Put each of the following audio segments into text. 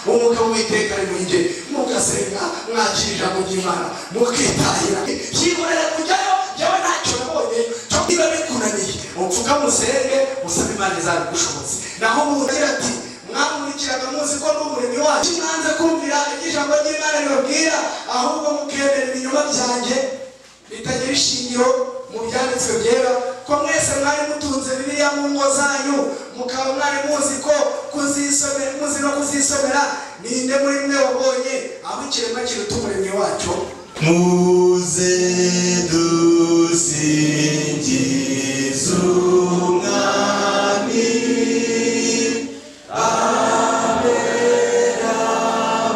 umwuka w'Uwiteka ari muri njye, mugasenga mwakira ijambo ry'Imana mukitahira byihorera kujyayo. Yewe ntacyo nabonye cyo niba bikunaniye upfuka musenge musabe Imana izabigushoboze. Naho mugira ati mwamurikiraga muzi ko n'umuremyi wacu mwanze kumvira ijambo ry'Imana ribabwira, ahubwo mukemera ibinyoma byanjye bitagira ishingiro mu byanditswe byera, ko mwese mwari mutunze Bibiliya mu ngo zanyu, mukaba mwari muzi ko kuzisomera. Ninde muri mwe wabonye aho ikiremwa kiruta umuremyi wacyo? Muze dusingize umwami abera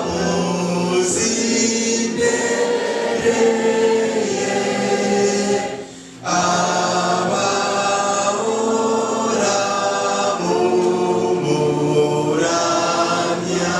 muzimbere ye, abahora mumuramya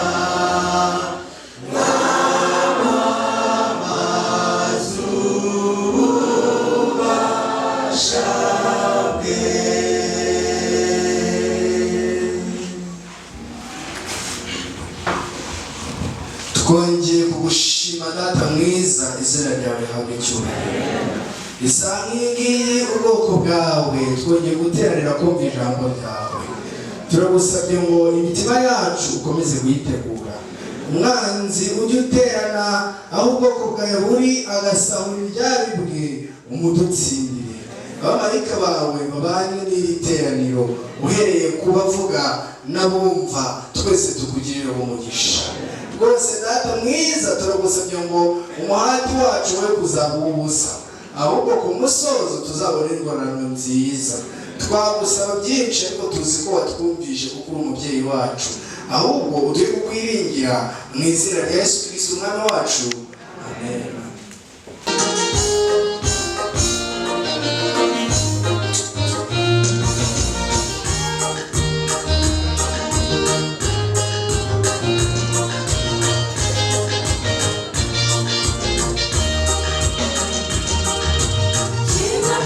twongeye kugushima data mwiza, izina ryawe habe icyubahiro. Isa nk'ingiyi ubwoko bwawe twongeye guteranira kumva ijambo ryawe. Turagusabye ngo imitima yacu ukomeze kuyitegura, umwanzi ujye uterana aho ubwoko bwawe buri agasahura ibyaribwe, umudutsindire. Abamarayika bawe babane n'iri teraniro, uhereye ku bavuga n'abumva, twese tukugirire umugisha. Rwose data mwiza turagusabye ngo umuhati wacu we kuzaba ubusa, ahubwo ku musozo tuzabona ingororano nziza. Twagusaba byinshi ariko tuzi ko watwumvishe kuko uri umubyeyi wacu, ahubwo uduhe kukwiringira mu izina rya Yesu Kristo umwami wacu, amen. Niba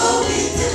Go with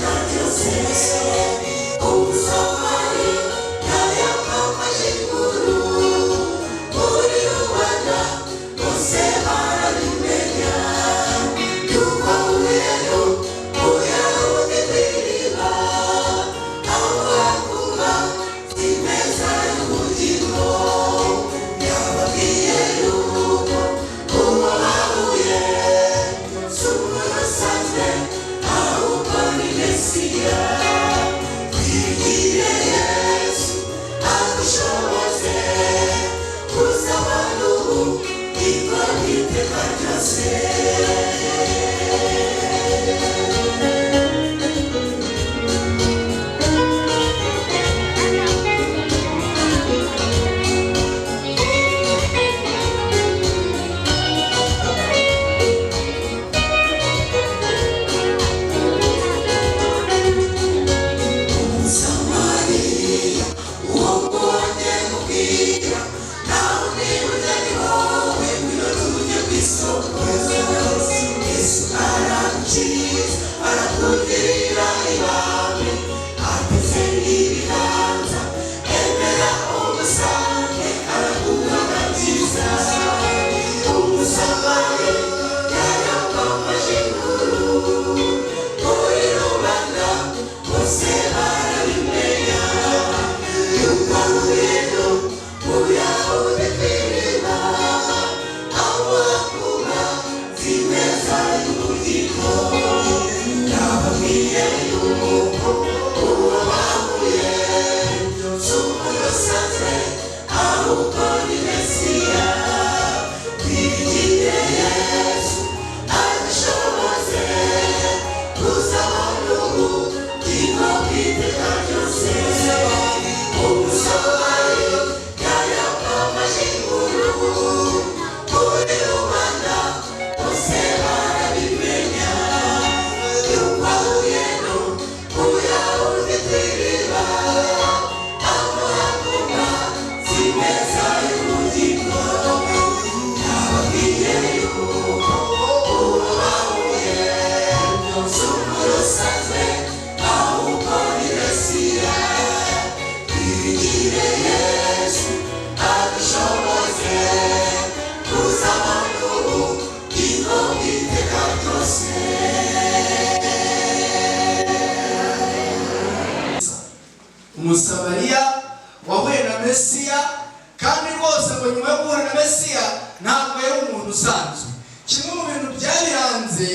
ntabwo yari umuntu usanzwe. Kimwe mu bintu byabiranze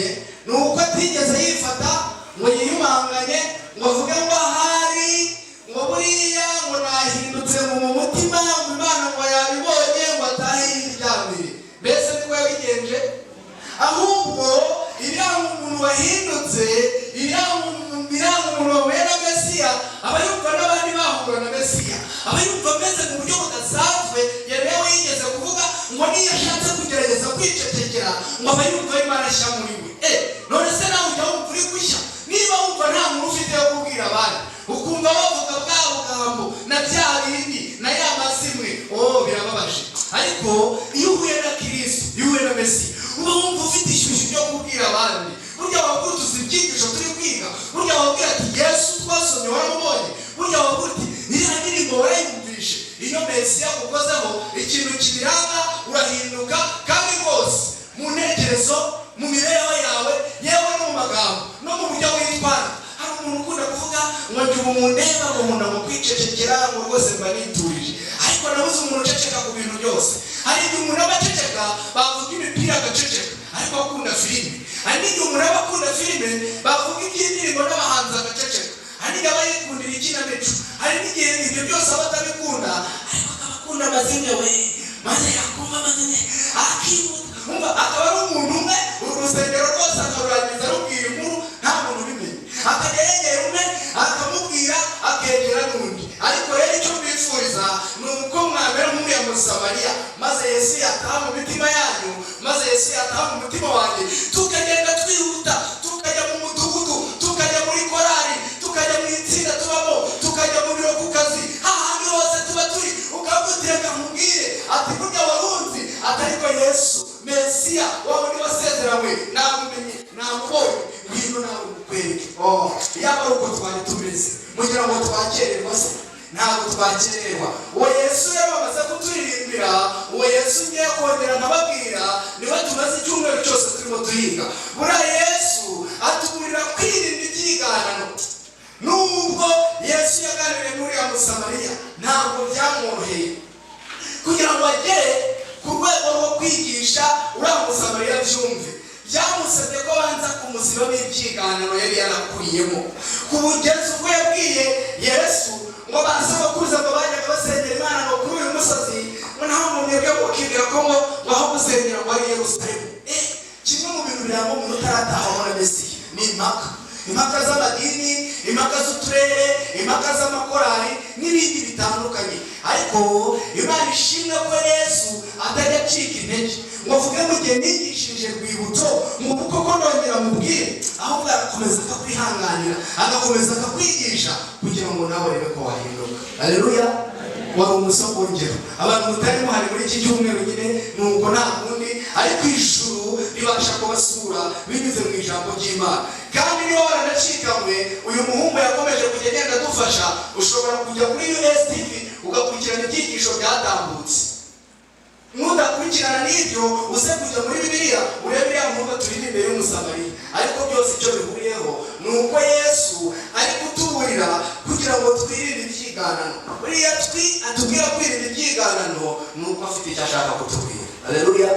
ni uko atigeze yifata ngo yiyumanganye ngo avuge ngo ahari ngo buriya ngo nahindutse mu mutima ngo Imana ngo yabibonye ngo atahe yiryamire. Mbese niko yabigenje? Ahubwo iranga umuntu wahindutse, iranga umuntu wahuye na Mesiya, aba yumva n'abandi bahura na Mesiya, aba yumva ameze mu buryo budasanzwe. Yewe yigeze kuvuga ngo niyo ashatse kugerageza kwicecekera ngo aba yumva Imana ashya muri we. None se nawe ujya wumva uri gushya? Niba wumva nta muntu ufite yo kubwira abandi, ukumva bavuga bwa bugambo na bya bindi na ya mazimwe, birababaje. Ariko iyo uhuye na Kristo, iyo uhuye na Mesiya, uba wumva ufite ishyushyu ryo kubwira abandi. Burya wabwira utuzi ibyigisho turi kwiga, burya wabwira ati Yesu twasomye waramubonye, burya wabwira uti iriya ndirimbo warayumvishe. Iyo Mesiya ukozeho ikintu kibiranga urahinduka, kandi rwose mu ntekerezo, mu mibereho yawe, yewe no mu magambo no mu buryo witwara. Hari umuntu ukunda kuvuga ngo njye ubu mundeba ngo nkunda mu kwicecekera ngo rwose mba niturije, ariko nabuze umuntu uceceka ku bintu byose. Hari igihe umuntu aba aceceka bavuga imipira agaceceka ariko akunda filime, hari n'igihe umuntu aba akunda filime bavuga iby'indirimbo n'abahanzi agaceceka, hari n'igihe aba yikundira ikinamico, hari n'igihe ibyo byose aba atabikunda ariko akaba akunda amazina we, maze yakumva amazina akibuka. Umva, akaba ari umuntu umwe urusengero rwose akarurangiza rubwira inkuru nta muntu ubimenye, akajya yegera umwe akamubwira akegera n'undi. Ariko rero icyo mbifuriza ni uko mwamera nk'uriya Musamariya, maze Yesu yataha mu mitima yanyu, maze Yesu yataha mu mutima wanjye, tukagenda twihuta, tukajya mu mudugudu, tukajya muri korari, tukajya mu itsinda tubamo, tukajya mu biro ku kazi, ahandi hose tuba turi, ukabuteka nkubwire ati burya warunzi atariko Yesu Mesiya wawe ni wasezeranywe namumenye namubonye, ngwino nawe mukwereke. Yaba ari uko twari tumeze mugira ngo twakererwa se? Ntabwo twakererwa. Uwo Yesu yabamaze kuturirimbira, uwo Yesu ngiye kongera nkababwira, niba tumaze icyumweru cyose turimo duhinga. Buriya Yesu atuburira kwirinda ibyiganano. Nubwo Yesu yaganiriye n'uriya Musamariya, ntabwo byamworoheye kugira ngo agere ku rwego rwo kwigisha uriya Musamariya byumve. Byamusabye ko banza kumusibamo ibyiganano yari yarakuriyemo, kugeza ubwo yabwiye Yesu ngo basobakuruza ngo bajyaga basengera Imana ngo kuri uyu musozi ngo nta muntu yabwiye ngo ukibwira ko ngo aho gusengera ngo ari Yerusalemu. Kimwe mu bintu biranga umuntu utarataha muri Mesiya ni impaka z'amadini, impaka z'uturere, impaka z'amakorari n'ibindi bitandukanye. Ariko Imana ishimwe ko Yesu atajya acika intege ngo avuge mu gihe nigishije Rwibutso ngo kuko nongera mubwire, ahubwo agakomeza akakwihanganira, agakomeza akakwigisha kugira ngo nawe urebe ko wahinduka. Haleluya. Wari umusogongero abantu mutari muhari muri iki cyumweru nyine nuko nta kundi, ariko ijuru ribasha kubasura binyuze mu ijambo ry'Imana. Kandi niba waranacikanywe, uyu muhungu yakomeje kujya agenda adufasha. Ushobora kujya kuri USTV ugakurikirana ibyigisho byatambutse. Nudakurikirana n'ibyo uze kujya muri Bibiliya urebe iriya nkuru turi imbere y'Umusamariya. Ariko byose icyo bihuriyeho ni uko Yesu ari kutuburira kugira ngo twirinde ibyiganano. Buriya atubwira kwirinda ibyiganano ni uko afite icyo ashaka kutubwira. Haleluya.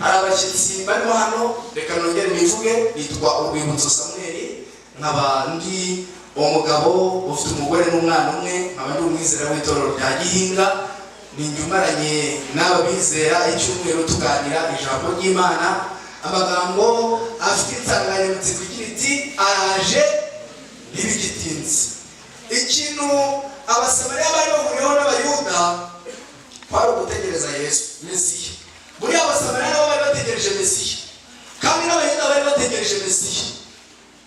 Hari abashyitsi barimo hano, reka nongere nivuge, nitwa Urwibutso Samuel, nkaba ndi umugabo ufite umugore n'umwana umwe, nkaba ndi umwizera w'itorero rya Gihinga. Ninjumaranye n'aba bizera icyumweru tuganira ijambo ry'Imana, amagambo afite insanganyamatsiko igira iti araje ntibigitinze. Ikintu Abasamariya bari bahuriyeho n'Abayuda kwari ugutegereza Yesu Mesiya. Buriya Abasamariya nabo bari bategereje Mesiya, kandi n'Abayuda bari bategereje Mesiya.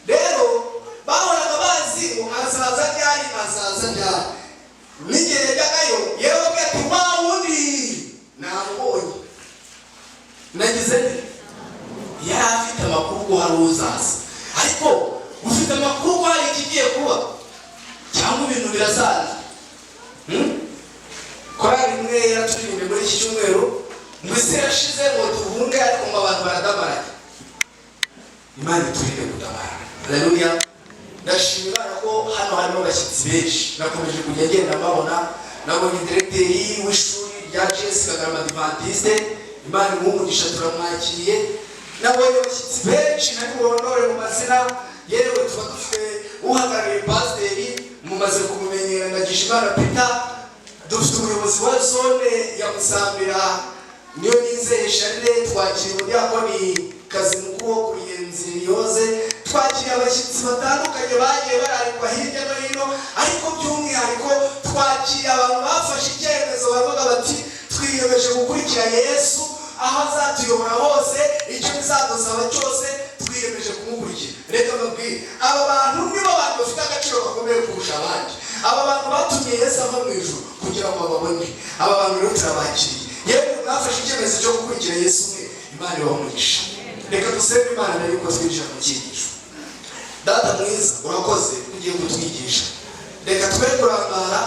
Rero bahoraga bazi ngo azaza ryari, azaza ryari. N'igihe yajyagayo yewe ati wa wundi namubonye, nagize yari afite amakuru ko hari uzaza. Ariko ufite amakuru ko hari ikigiye kuba cyangwa ibintu birazaza. Korari imwe yaraturirimbe muri iki cyumweru ngo isi yashize ngo duhunge, ariko ngo abantu baradamaraye. Imana iturinde kudamara. Haleluya. Ndashimira ko hano harimo abashyitsi benshi, nakomeje kujya ngenda mbabona. Nabonye direkteri w'ishuri rya JS Kagarama Adventiste Imana umugisha turamwakiriye nabonye abashyitsi benshi nari bondore mu mazina yewe tuba dufite uhagarariye pasiteri mumaze kumumenyera Ndagijimana Peter, dufite umuyobozi wa zone ya Musambira niyo nizeye Charles, twakiriye umudiyakoni kazi mukuru wo Kuyenzi Yoze, twakiriye abashyitsi batandukanye bagiye bararikwa hirya no hino, ariko by'umwihariko twakiriye abantu bafashe icyemezo bavuga bati twiyemeje gukurikira Yesu aho azatuyobora hose, icyo bizadusaba cyose twiyemeje kumukurikira. Reka mbabwire, aba bantu nibo bantu bafite agaciro gakomeye kurusha abandi. Aba bantu batumye Yesu ava mu ijuru kugira ngo babone. Aba bantu rero turabakiriye. Yewe mwafashe icyemezo cyo gukurikira Yesu mwe, Imana ibamugisha. Reka dusenge Imana nayo ko twigisha mu cyigisho. Data mwiza urakoze ugiye kutwigisha. Reka twe kurangara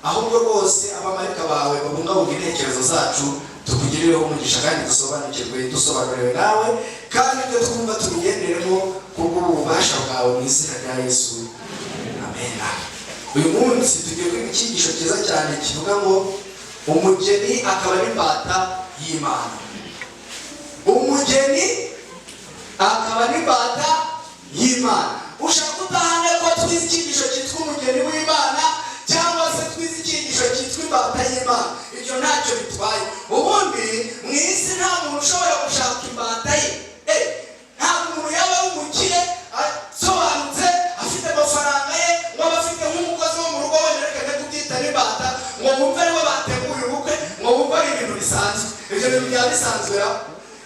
ahubwo rwose abamarika bawe babungabunga intekerezo zacu, tukugirireho umugisha kandi dusobanuriwe nawe, kandi ibyo twumva tubigenderemo kubw'ububasha bwawe mu izina rya Yesu, amen. Uyu munsi tugiye kwiga icyigisho cyiza cyane kivuga ngo umugeni akaba ari imbata y'Imana. Umugeni akaba ari imbata y'Imana. Ushaka utahane ko twize icyigisho cyitwa umugeni w'Imana cyangwa se twize icyigisho cyitwa imbata y'Imana, ibyo ntacyo bitwaye. Ubundi mu isi nta muntu ushobora gushaka imbata ye. Nta muntu yaba ari umukire asobanutse afite amafaranga ye ngo aba afite nk'umukozi wo mu rugo wenda reka ne kubyita n'imbata ngo wumve ariwe bateguye ubukwe ngo wumve ari ibintu bisanzwe. Ibyo bintu byaba bisanzwe ra?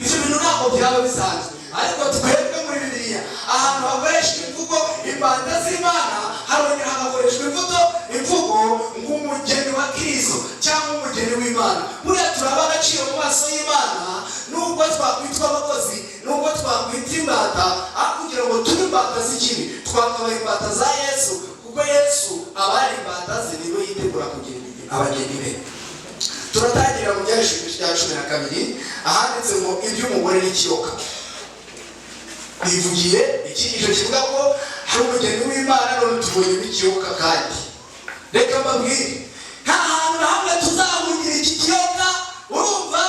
Ibyo bintu ntabwo byaba bisanzwe. Ariko twebwe muri Bibiliya ahantu hakoreshwa imvugo imbata z'Imana harongera hagakoreshwa imvugo ng'umugeni wa Kristo cyangwa umugeni w'Imana. Buriya turaba agaciro mu maso y'Imana, nubwo twakwitwa abakozi, nubwo twakwita imbata, aho kugira ngo tube imbata z'ikibi twakaba imbata za Yesu, kuko Yesu abari imbata ze niwe yitegura kugira abageni be. Turatangira mu Byahishuriwe cya 12 ahanditse ngo iby'umugore n'ikiyoka. Bivugiye icyigisho kivuga ko hari umugeni w'Imana, none tubonye ikiyoka. Kandi reka mbabwire, nta hantu na hamwe tuzahungira iki kiyoka. Urumva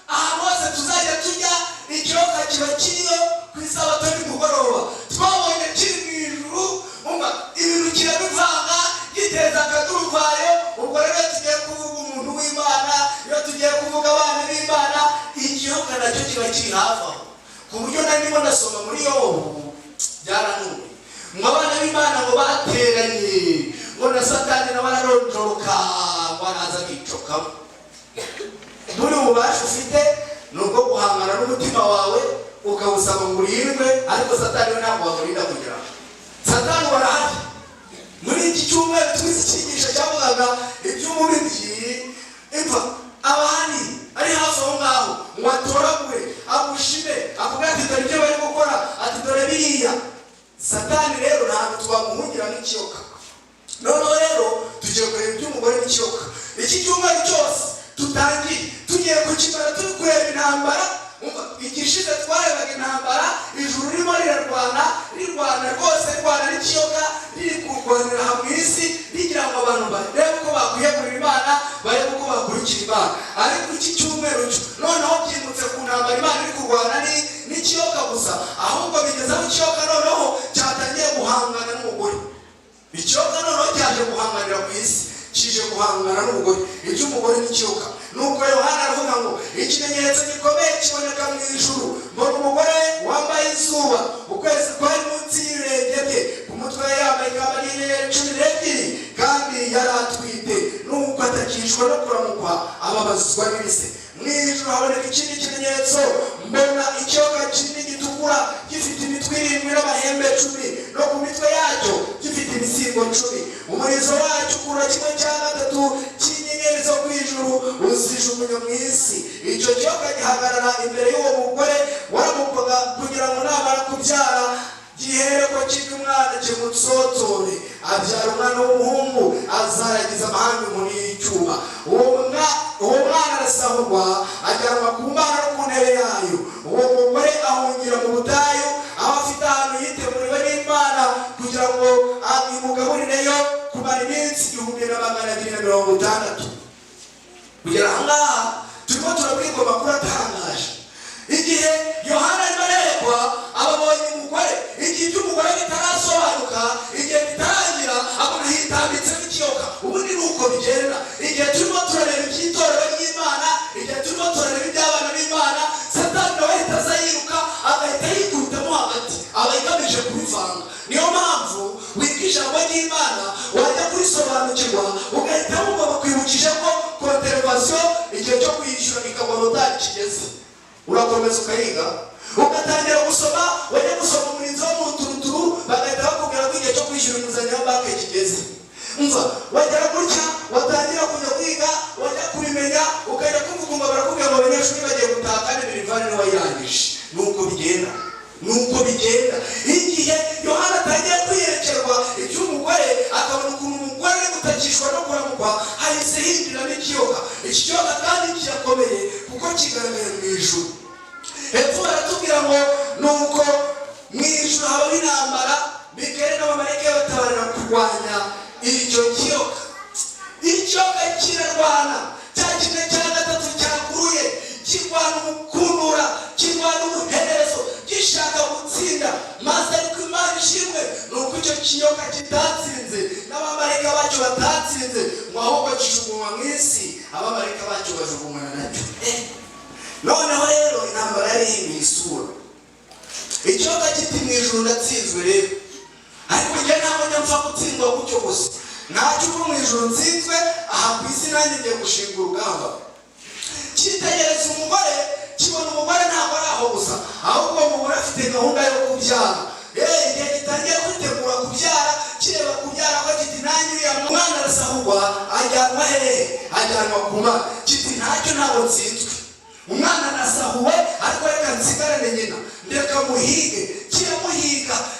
ahantu hose tuzajya tujya ikiyoka kiba kiriyo ku isabato nimugoroba. Twabonye kiri mu ijuru, umva ibintu kirabivanga giteza akaduruvayo. Ubwo rero tugiye kuvuga umuntu w'Imana, iyo tugiye kuvuga abana b'Imana, ikiyoka nacyo kiba kiri hafi aho, ku buryo narimo ndasoma muri Yobu byaranuye ngo abana b'Imana ngo bateranye ngo na Satani nawe araronjoroka ngo araza akicokamo. Buri ububasha ufite ni ubwo guhangana n'umutima wawe ukawusaba ngo urindwe, ariko Satani we ntabwo wamurinda kugira ngo Satani warahari. Muri iki cyumweru twize icyigisho cyavugaga iby'umubibyi, imva abahani ari hafi aho ngaho ngo atoragure agushime avuga ati dore ibyo bari gukora, ati dore biriya. Satani rero ntabwo twamuhungira nk'ikiyoka. Noneho rero tugiye kureba iby'umugore n'ikiyoka. Iki cyumweru cyose tugiye kukimara turi kureba intambara. Igishize twarebaga intambara, ijuru ririmo rirarwana rwose, rirwana n'ikiyoka, riri kurwanira hamwe isi rigira ngo abantu barebe uko bakwiyegurira Imana, barebe uko bakurikira Imana. Ariko iki cyumweru cyo noneho byimutse ku ntambara Imana iri kurwana n'ikiyoka gusa, ahubwo bigeze aho ikiyoka noneho cyatangiye guhangana n'umugore. Ikiyoka noneho cyaje guhanganira ku isi, kije guhangana n'umugore. Iby'umugore n'ikiyoka. Nuko Yohana aravuga ngo ikimenyetso gikomeye kiboneka mu ijuru, mbona umugore wambaye izuba, ukwezi kwari munsi y'ibirenge bye, ku mutwe yambaye ikamba ry'inyenyeri 12, kandi yari atwite. Nuko atakishwa no kuramukwa, ababazwa n'ibise. Mu ijuru haboneka ikindi kimenyetso, mbona ikiyoka kinini gitukura gifite imitwe 7 n'amahembe 10, no ku mitwe yacyo gifite ibisigo 10. Umurizo wacyo ukura 1/3 cy'inyenyeri zo ku ijuru uzijugunya mu isi. Icyo kiyoka gihagarara imbere y'uwo mugore waramukwaga kugira ngo namara kubyara gihereko kibe umwana kimutsotore, abyara umwana w'umuhungu, azaragiza amahanga inkoni y'icyuma. Uwo mwana arasahurwa ajyanwa ku Mana no ku ntebe yayo. Uwo mugore ahungira mu butayu, aho afite ahantu yiteguriwe n'Imana kugira ngo imugaburireyo kumara iminsi 1260. Kugera aha ngaha turimo turabwirwa amakuru atangaje. urakomeza ukayiga ugatangira gusoma, wajya gusoma umurinzi wo mu turuturu bagahita bakubwira ko igihe cyo kwishyura inguzanyo ya banki kigeze. Umva, wagera gutya watangira kujya kwiga, wajya kubimenya ukajya kumva barakubwira ngo abanyeshuri bagiye gutaha kandi birivane n'uwayirangije. Nuko bigenda igihe Yohana atangiye kwiyerekerwa iby'umugore, akabona ukuntu umugore ari gutakishwa no kuramukwa, hahise hinjiramo ikiyoka. Iki kiyoka kandi kirakomeye kuko kigaragaye mu ijuru. Hepfo baratubwira ngo nuko mu ijuru habaho intambara, Mikayeli n'abamarayika batabarira kurwanya icyo kiyoka. Ikiyoka kirarwana, cya kimwe cya gatatu cyakuruye, kirwana umukundura, kirwana umuherezo, gishaka gutsinda. Maze ariko Imana ishimwe nuko icyo kiyoka kitatsinze, n'abamarayika bacyo batatsinze, ngo ahubwo kijugunywa mu isi, abamarayika bacyo bajugunyana nacyo. Noneho rero intambara yari ihinduye isura. Ikiyoka kiti mu ijuru ndatsinzwe rero, ariko njye ntabwo njya mpfa gutsindwa gutyo gusa. Ntacyo uva mu ijuru nsinzwe, aha ku isi nanjye ngiye gushinga urugamba. Cyitegereza umugore, kibona umugore ntabwo ari aho gusa, ahubwo umugore afite gahunda yo kubyara. Igihe gitangiye kwitegura kubyara, kireba kubyara ko kiti nanjye uriya mwana arasahurwa, ajyanwa hehe? Ajyanwa ku Mana. Kiti ntacyo ntabwo nsinzwe, umwana arasahuwe, ariko reka nsigarane nyina, ndeka muhige.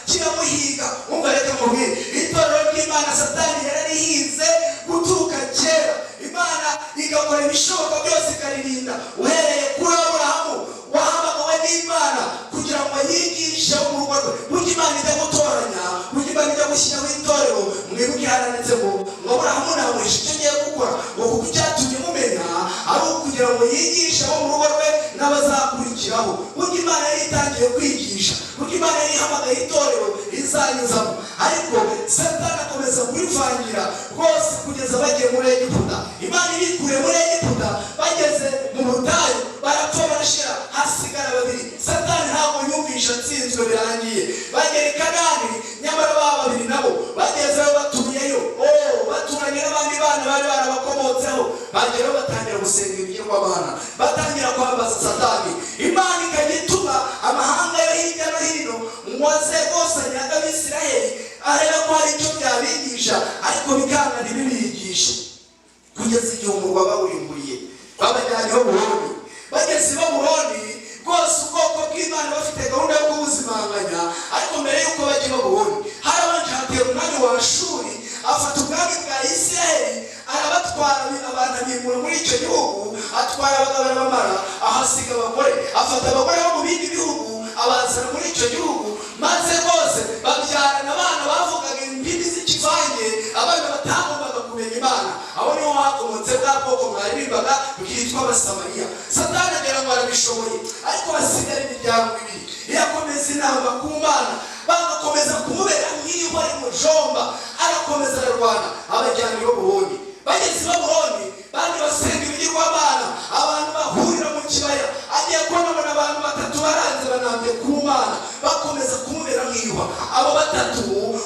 Kiramuhiga. Umva reka muhige. Itorero ry'Imana Satani yararihize guturuka kera. Imana igakora ibishoboka byose ikaririnda, uhereye kuri Aburahamu wahamagawe n'Imana kugira ngo yigishe mu rugo rwe. Burya Imana ijya gutoranya, burya Imana ijya gushyiraho itorero. Mwibuke haranitse ngo Aburahamu namuhishe icyo ngiye gukora, ngo kuko icyatumye mumenya ari ukugira ngo yigishe abo mu rugo rwe n'abazakurikiraho. Burya Imana yari itangiye kwigisha, burya Imana yari ihamagaye itorero izanyuzamo, ariko Satani akomeza kurivangira rwose kugeza bagiye muri Egiputa. Imana ibikuye muri Egiputa, bageze mu butayu barapfa barashira, hasigara babiri. Satani ntabwo yumvisha atsinzwe birangiye. Bagera i Kanani, nyamara babiri nabo bagezeho batuyeyo, baturanye n'abandi bana bari barabakomotseho. Bageraho batangira gusenga ibigirwamana, batangira kwambaza Satani. Imana ikajya ituma amahanga yo hirya no hino ngo aze gosanya Abisirayeli, areba ko hari icyo byabigisha, ariko bikanga ntibibigishe, kugeza igihe umurwa bawurimburiye babajyana i Babuloni. Bageze i Babuloni rwose ubwoko bw'Imana bafite gahunda yo kubuzimanganya, ariko mbere y'uko bajya i Babuloni harabanje hatera umwami wa Ashuri, afata ubwami bwa Isirayeli, arabatwara abantu abimura muri icyo gihugu, atwara abagabo n'abamara, ahasiga abagore, afata abagore bo mu bindi bihugu abazana muri icyo gihugu, maze rwose babyarana abana bavugaga indimi z'ikivange, abana batagombaga kumenya Imana. Abo niho hakomotse bwa bwoko mwaririmbaga bwitwa Abasamariya. Satani agira ngo arabishoboye, ariko basigara imiryango ibiri irakomeza inama ku Mana, bagakomeza kumubera nk'ihwa rimujomba, arakomeza ararwana, abajyana i Babuloni. Bageze i Babuloni bandi basenga ibigirwamana, abantu bahurira mu kibaya, agiye kubona abantu batatu baranze banambye ku Mana, bakomeza kumubera nk'ihwa. Abo batatu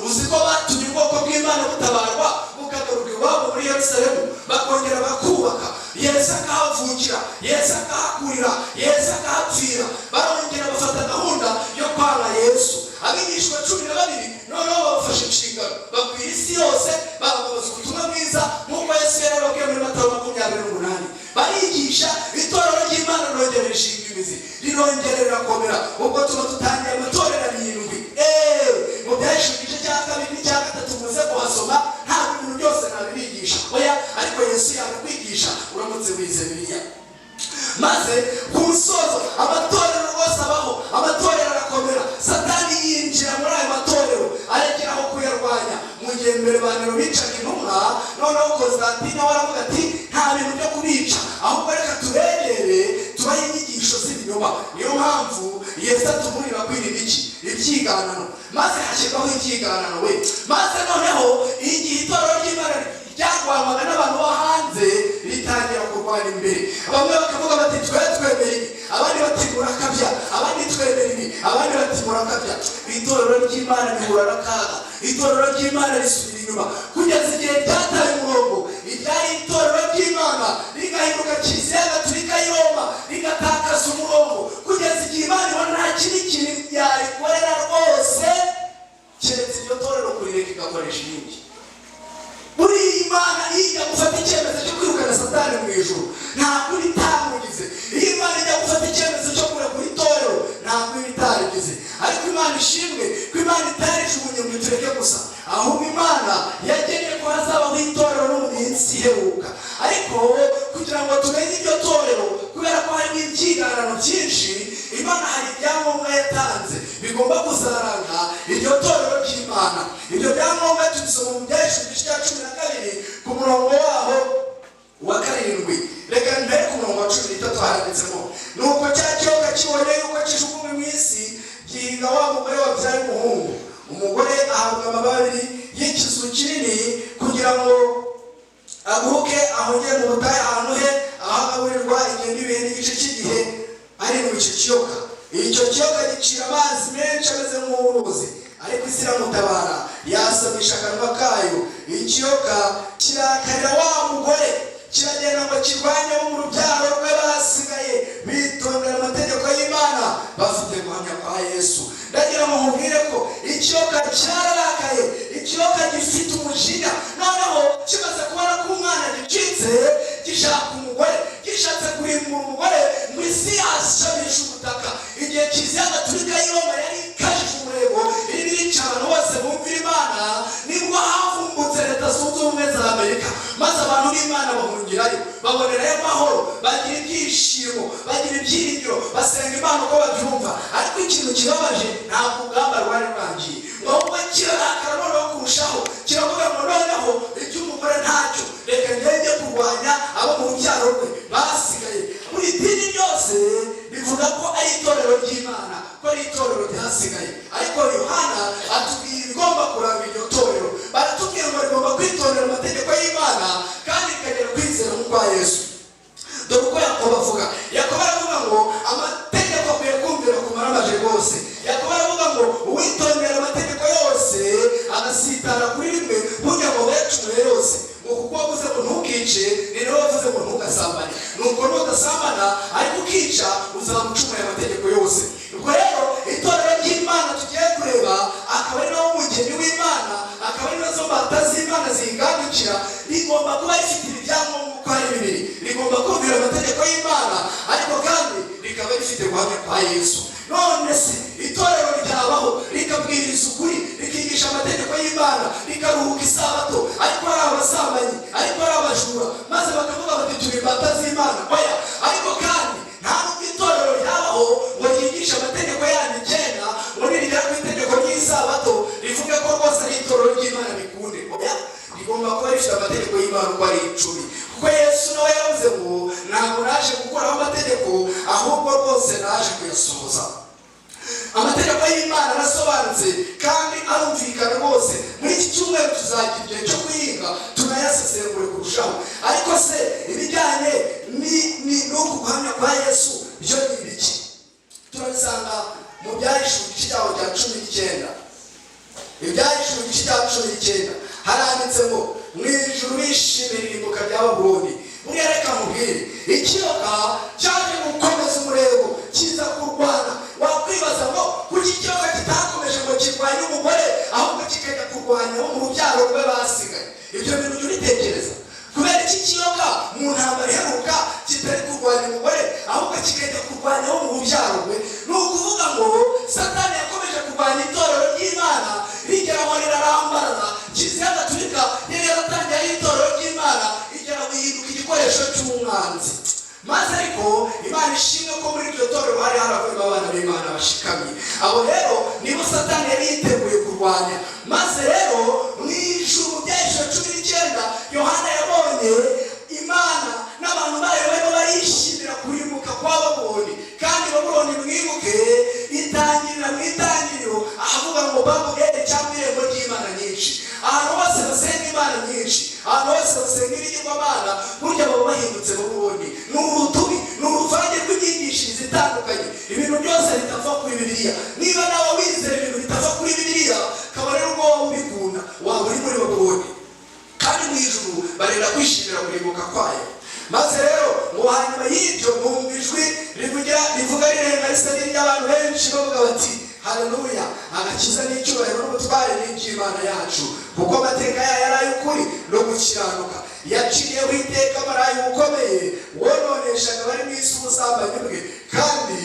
uzi ko batumye ubwoko bw'Imana butabarwa bukagaruka iwabo muri Yerusalemu, bakongera bakubaka. Yesu akahavukira, Yesu akahakurira, Yesu akahapfira. Barongera bafata gahunda yo kwanga Yesu. Abigishwa 12 noneho babafashe inshingano, bakwira isi yose, bababaza ubutumwa bwiza nk'uko Yesu yarababwiye muri Matayo 28. Barigisha, itorero ry'Imana rirongera rishinga imizi, rirongera rirakomera. Ubwo tuba dutangiye amatorero 7. Mu Byahishwe igice cya 2 n'icya 3 muze kuhasoma, ntabwo ibintu byose nabibigisha, oya, ariko Yesu yabikwigisha uramutse wize Bibiliya. Maze ku musozo amatorero rwose abaho, amatorero arakomera. Satani yinjira muri ayo matorero, arekeraho kuyarwanya. Mu gihe mbere bantu bicaga intumwa, noneho Konstantino waravuga ati nta bintu byo kubica, ahubwo reka tubegere tubahe inyigisho z'ibinyoma. Niyo mpamvu Yesu atumurira kwirinda ibyiganano, maze hashyirwaho ibyiganano we. Maze noneho igihe itorero ry'Imana ryarwanwaga n'abantu bo hanze, ritangira kurwana imbere. Bamwe bakavuga bati twemere ibi, abandi bati murakabya, abandi twemere ibi, abandi bati murakabya. Itorero ry'Imana rihura n'akaga, itorero ry'Imana risubira inyuma, kugeza igihe ryataye umurongo. Iryari itorero ry'Imana rigahinduka Kiliziya Gatolika y'i Roma, rigatakaza umurongo. Imana ishimwe ko Imana itarijugunye ngo itureke gusa, ahubwo Imana yageneye ko hazabaho itorero no mu minsi iheruka. Ariko kugira ngo tumenye iryo torero, kubera ko harimo ibyiganano byinshi, Imana hari ibyangombwa yatanze bigomba kuzaranga iryo torero ry'Imana. Ibyo byangombwa tubisoma mu Byahishuriwe igice cya 12 ku murongo waho wa 7. Reka mbere ku murongo wa 13 haranditsemo, nuko cya kiyoka kibonye yuko kijugunywe mu isi, gihinga wa mugore wabyaye umuhungu. Umugore ahabwa amababi y'ikizu kinini kugira ngo aguruke ahongere mu butayu ahantu he, aho agaburirwa igihe n'ibihe n'igice cy'igihe ari mu icyo kiyoka. Icyo kiyoka gicira amazi menshi ameze nk'uruzi, ariko isi iramutabara yasamisha akanwa kayo. Ikiyoka kirakarira wa mugore, kiragenda ngo kirwanye abo mu rubyaro rwe basigaye bitondera amategeko y'Imana bafite guhamya kwa Yesu. Ndagira ngo mubwire ko ikiyoka cyararakaye, ikiyoka gifite umujinya, noneho kimaze kubona ko umwana gicitse gishaka umugore, gishatse kurimbura umugore ngo isi yasamisha ubutaka. Igihe Kiliziya Gatolika y'i Roma yari ikajije umurego irimo irica abantu bose bumvira Imana, nibwo havumbutse Leta Zunze Ubumwe za Amerika, maze abantu b'Imana bahungirayo, babonerayo amahoro, bagira ibyishimo, bagira ibyiringiro, basenga Imana uko babyumva. Ariko ikintu kibabaje, ntabwo urugamba rwari rurangiye, ahubwo kirarakara noneho kurushaho, kiravuga ngo noneho iby'umugore ntacyo, reka ngende kurwanya abo mu rubyaro rwe basigaye. Buri dini ryose rivuga ko ari itorero ry'Imana, ko ari itorero ryasigaye, ariko Yohana atubwira ibigomba kuranga iryo torero. Baratubwira ngo rigomba kwitondera amategeko y'Imana kandi rikagera kwizera mu kwa Yesu. Dore uko Yakobo avuga. Yakobo aravuga ngo amategeko akwiye kumvira ku maramaje rwose. Yakobo aravuga ngo uwitondera amategeko yose agasitara kuri rimwe, burya ngo wecumure yose. Kuko wavuze ngo ntukice, ni nawe wavuze ngo ntugasambane. Nuko nudasambana ariko ukica, uzamucumura amategeko yose. Ubwo rero itorero ry'Imana tugiye kureba, akaba ari nawo mugeni w'Imana, akaba ari nazo mbata z'Imana zingandukira, rigomba kuba rifite ibyangombwa uko ari bibiri. Rigomba kumvira amategeko y'Imana, ariko kandi rikaba rifite guhamya kwa Yesu. None se itorero ryabaho rikabwiriza ukuri, rikigisha amategeko y'Imana, rikaruhuka isabato, ariko ari abasambanyi, ariko ari abajura, maze bakavuga bati turi imbata z'Imana? Oya. Ariko kandi nta nubwo itorero ryabaho ngo ryigishe amategeko yanyu icyenda, ngo nirigera ku itegeko ry'isabato rivuge ko rwose ari itorero ry'Imana bikunde. Oya, rigomba kuba rifite amategeko y'Imana uko ari 10. Kuko Yesu nawe yavuze ngo ntabwo naje gukuraho amategeko, ahubwo rwose naje kuyasohoza. Amategeko y'Imana arasobanutse kandi arumvikana rwose. Muri iki cyumweru tuzagira igihe cyo kuyiga tunayasesengure kurushaho. Ariko se ibijyanye n'uku guhamya kwa Yesu byo ni ibiki? Turabisanga mu Byahishuriwe igice cyaho cya 19. Ibyahishuriwe igice cya 19 haranditse ngo mu ijuru bishimira irimbuka rya Babuloni. Buriya reka mubwire, ikiyoka cyaje gukomeza umurego kiza kurwana. Wakwibaza ngo kuki ikiyoka kitakomeje ngo kirwanye umugore, ahubwo kikajya kurwanya abo mu rubyaro rwe basigaye? Ibyo bintu ujya ubitekereza? Kubera iki kiyoka mu ntambara iheruka kitari kurwanya umugore, ahubwo kikajya kurwanya abo mu rubyaro rwe? Ni ukuvuga ngo Satani yakomeje kurwanya itorero ry'Imana, rigera aho rirarambaraza. Kiliziya Gatolika yari yaratangiye ari itorero ry'Imana, igera guhinduka igikoresho cy'umwanzi. Maze ariko Imana ishimwe ko muri iryo torero hari haravuyemo abana b'Imana bashikamye. Abo rero nibo Satani yari yiteguye kurwanya. Maze rero mu ijuru Byahishuriwe 19 Yohana yabonye Imana n'abantu bayo barimo barishimira kurimbuka kwa Babuloni. Kandi Babuloni mwibuke itangirira mu itangiriro ahavuga ngo Babuloni cyangwa irembo ry'Imana nyinshi. Ahantu hose basenga Imana nyinshi, ahantu hose basenga ibigirwamana, burya baba bahindutse Babuloni. Ni urutubi, ni uruvange rw'imyigishirize itandukanye. Ibintu byose bitava kuri Bibiliya. Niba nawe wizera ibintu bitava kuri Bibiliya, kaba rero ubwo waba ubikunda, waba uri muri Babuloni. Kandi mu ijuru barenda kwishimira kurimbuka kwayo. Maze rero ngo hanyuma y'ibyo numva ijwi rivuga rirenga risa n'iry'abantu benshi bavuga bati haleluya, agakiza n'icyubahiro n'ubutware ni iby'Imana yacu, kuko amateka yayo ari ay'ukuri no gukiranuka. Yaciriyeho iteka amarayi ukomeye wononeshaga bari mu isi ubusambanyi bwe, kandi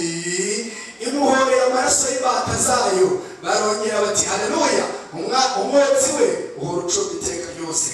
imuhoreye amaraso y'imbata zayo barongera bati haleluya, umwotsi we uhora ucumba iteka ryose.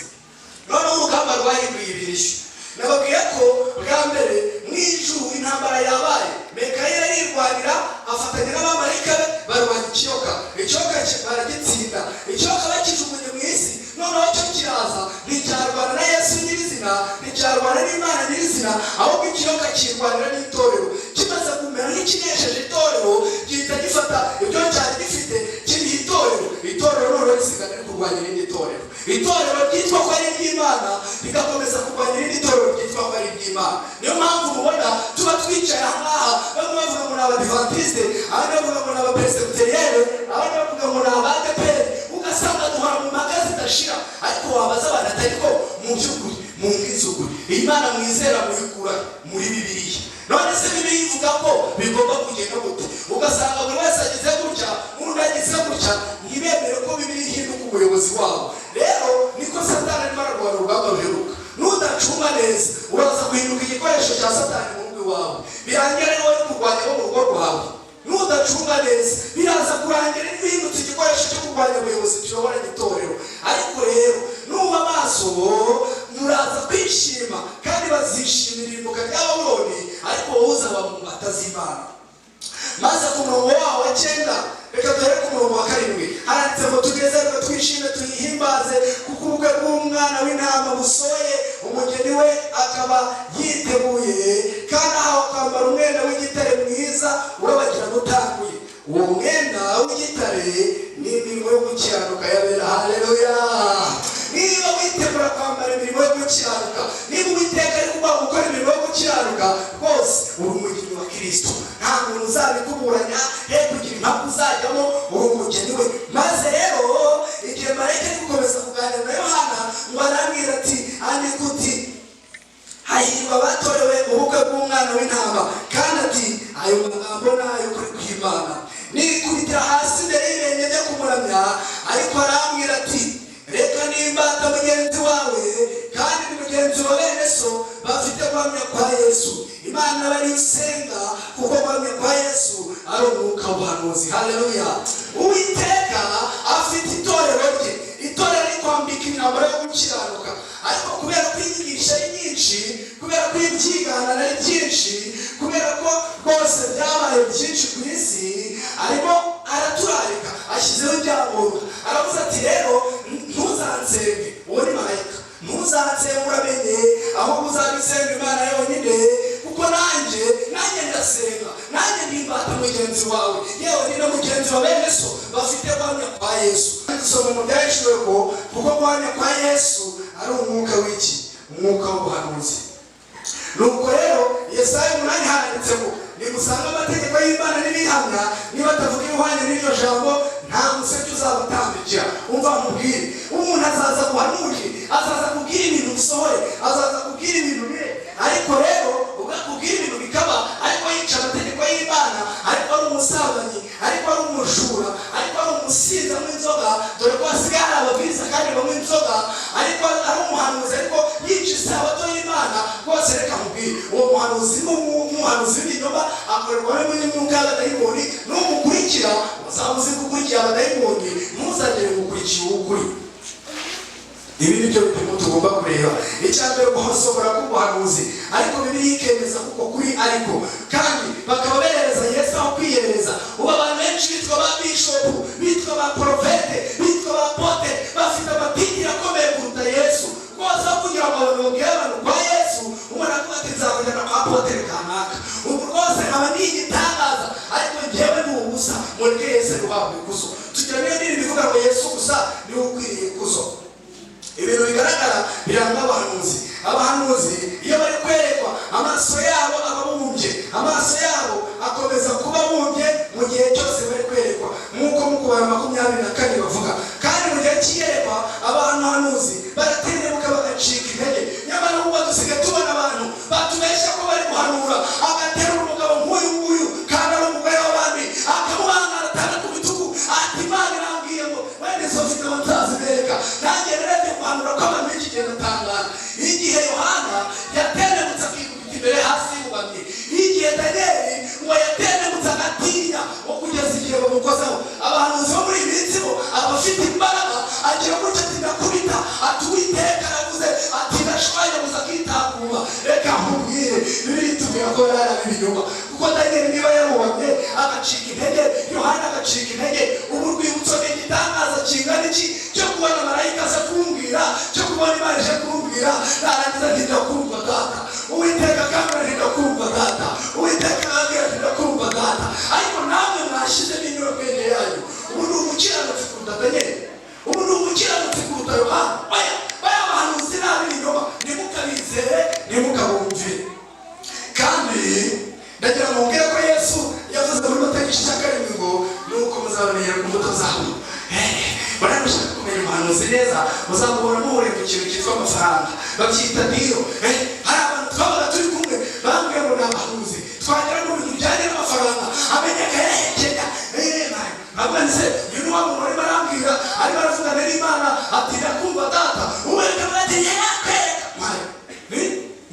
None urugamba rwahinduye ibirishyo. Nababwiye ko bwa mbere mu ijuru intambara yabaye, Mikayeli yirwanira afatanya n'abamarayika be barwanya ikiyoka. Ikiyoka baragitsinda, ikiyoka bakijugunye mu isi. Noneho cyo kiraza nticyarwana na Yesu nyirizina, nticyarwana n'Imana nyirizina, ahubwo ikiyoka kirwanira n'itorero. Kimaze kumera nk'ikinesheje itorero, gihita gifata ibyo cyari gifite kibiha itorero. Itorero noneho risigara riri kurwanya irindi torero. Itorero ryitwa ko ari iry'Imana rigakomeza kurwanya irindi torero ryitwa ko ari iry'Imana. Niyo mpamvu mubona tuba twicaye ahangaha, bamwe bavuga ngo ni Abadivantiste, abandi bavuga ngo ni Abapresbyterienne, abandi bavuga ngo ni Abadeperi. Ugasanga duhora mu mpaka zidashira, ariko wabaza abantu atari ko mu by'ukuri mu bw'izukuri Imana mwizera muyikura muri Bibiliya. None se Bibiliya ivuga ko bigomba kugenda gute? Ugasanga buri wese agize gutya, undi agize gutya, ntibemere ko Bibiliya ihinduka umuyobozi wabo. Rero niko Satani arimo ararwana urugamba ruheruka. Nudacunga neza uraza guhinduka igikoresho cya Satani mu rugo iwawe, birangira rero uri kurwanya abo mu rugo rwawe. Nudacunga neza biraza kurangira bihindutse igikoresho cyo kurwanya ubuyobozi tuyobora itorero. Ariko rero nuba amaso muraza kwishima kandi bazishimira irimbuka rya Babuloni, ariko wowe uzaba mu mbata z'Imana. Maze ku murongo wawo wa 9, reka duhere ku murongo wa 7, haranditse ngo tugezerwe twishime tuyihimbaze kuko ubukwe bw'umwana w'intama busoye, umugeni we akaba yiteguye, kandi ahawe kwambara umwenda w'igitare mwiza urabagirana utanguye. Uwo mwenda w'igitare ni imirimo yo gukiranuka yabera. Haleluya! Niba witegura kwambara imirimo yo gukiranuka, niba Uwiteka ari kuba gukora imirimo yo gukiranuka, rwose uri umugeni wa Kristo. Nta muntu uzabikuburanya, he kugira impamvu uzajyamo, uri umugeni we. Maze rero igihe marayika ari gukomeza kuganira na Yohana, ngo arambwira ati andikuti hahirwa abatorewe ubukwe bw'umwana w'intama, kandi ati ayo magambo ni ayo kuri kw'Imana. Nikubitira hasi imbere y'ibirenge byo kumuramya, ariko arambwira ati reka nimbata mugenzi wawe kandi ni mugenzi wa bene so bafite guhamya kwa Yesu. Imana bari usenga kuko guhamya kwa Yesu ari umwuka w'ubuhanuzi. Haleluya! Uwiteka afite itorero rye, itorero rikwambika imyambaro yo gukiranuka, ariko kubera ko inyigisho ari nyinshi, kubera ko ibyigana ari byinshi, kubera ko rwose byabaye byinshi ku isi, arimo araturarika, ashyizeho ibyangombwa. Aravuze ati rero ntuzansenge, uwo ni marayika, ntuzansenge uramenye, ahubwo uzabisenga Imana yonyine, kuko nanjye ndasenga, nanjye ndimbata mugenzi wawe, yewe ni na mugenzi wa bene so bafite guhamya kwa Yesu. Dusoma mu byahishwe ko kuko guhamya kwa Yesu ari umwuka w'iki? Umwuka w'ubuhanuzi. Nuko rero Yesaya 8 handitse ngo nimusanga amategeko y'Imana n'ibihamya, niba atavuga ibihwanye n'iryo jambo nta museke uzabutambikira. Umva mubwire, umuntu azaza guhanurira, azaza kubwira ibintu bisohoye, azaza kubwira ibintu bire, ariko rero ugakubwira ibintu bikaba, ariko yica amategeko y'Imana, ariko ari umusambanyi, ariko ari umujura, ariko ari umusinzi anywa inzoga, dore ko hasigaye hari ababwiriza kandi banywa inzoga, ariko ari umuhanuzi, ariko yica isabato y'Imana. Rwose reka mubwire, uwo muhanuzi n'umuhanuzi w'ibinyoma akorerwamo n'imyuka y'abadayimoni. Numukurikira uzamuze gukurikira abadayimoni, ntuzagere gukurikiye ukuri. Ibi nibyo bintu tugomba kureba. Icyambere guhosora k'ubuhanuzi, ariko Bibiliya ikemeza kuko kuri ariko kandi bakaba bereza Yesu aho kwiyereza. Ubu abantu benshi bitwa ba bishopu, bitwa ba profete, bitwa ba pote, bafite amapingira akomeye kuruta Yesu. Rwose kugira ngo abantu babwire abantu kwa Yesu, umuntu avuga ati nzakujyana kwa potere kanaka. Ubu rwose nkaba ni igitangaza, ariko njyewe ni ubusa, mureke Yesu ruhabwe ikuzo. Tugira n'ibindi bivuga ngo Yesu gusa niwe ukwiriye ikuzo. Ibintu bigaragara biranga abahanuzi. Abahanuzi iyo bari kwerekwa, amaso yabo aba abumbye, amaso yabo akomeza kuba abumbye mu gihe cyose bari kwerekwa, nk'uko mu Kubara 24 bavuga. Kandi mu gihe cy'iyerekwa abahanuzi baratendebuka bagacika intege. Nyamara ubu dusigaye tubona abantu batubeshya ko bari guhanura, agaterura umugabo nk'uyu nguyu kandi ari umugore w'abandi, akamubanga aratanga ku bitugu, ati Imana irambwiye ngo wende so mfite nzazibereka. Nanjye rero guhanura ko abantu benshi cyane batangana. Igihe Yohana yatendebutse akikubita imbere hasi y'ubamye, igihe Danieli ngo yatendebutse agatinya, ngo kugeza igihe bamukozeho ati Uwiteka aravuze ati ndashwanya gusa kitakuma. Reka nkubwire Bibiliya itubwira ko yaraba ibinyoma, kuko Daniel niba yarubamye agacika intege, Yohana agacika intege, ubu rwibutso n'igitangaza kingana iki cyo kubona marayika aza kumbwira, cyo kubona Imana ije kumbwira, narangiza ntidakumva data. Uwiteka akambwira ntidakumva data, Uwiteka akambwira ntidakumva data. Ariko namwe mwashyize n'inyuro bwenge yanyu. Ubu ni umukiranutsi kuruta Daniel, ubu ni umukiranutsi kuruta Yohana. Baya bahanuzi nabi ibinyoma, ntimukabizere ntimukabumvire. Kandi ndagira ngo mbwire ko Yesu yavuze muri Matayo igice cya 7 ngo nuko muzabamenyera ku mbuto zabo. Baramushaka kumenya umuhanuzi neza, muzamubona muhure ku kintu cyitwa amafaranga, babyita diro. Hari abantu twabaga turi kumwe bambwiye ngo ni abahanuzi, twagera mu bintu bijyanye n'amafaranga amenyeka yahekenya. Nabwanise yuno wa muntu arimo arambwira, arimo aravugana n'Imana ati ndakumva data, uwereka ati yakwereka.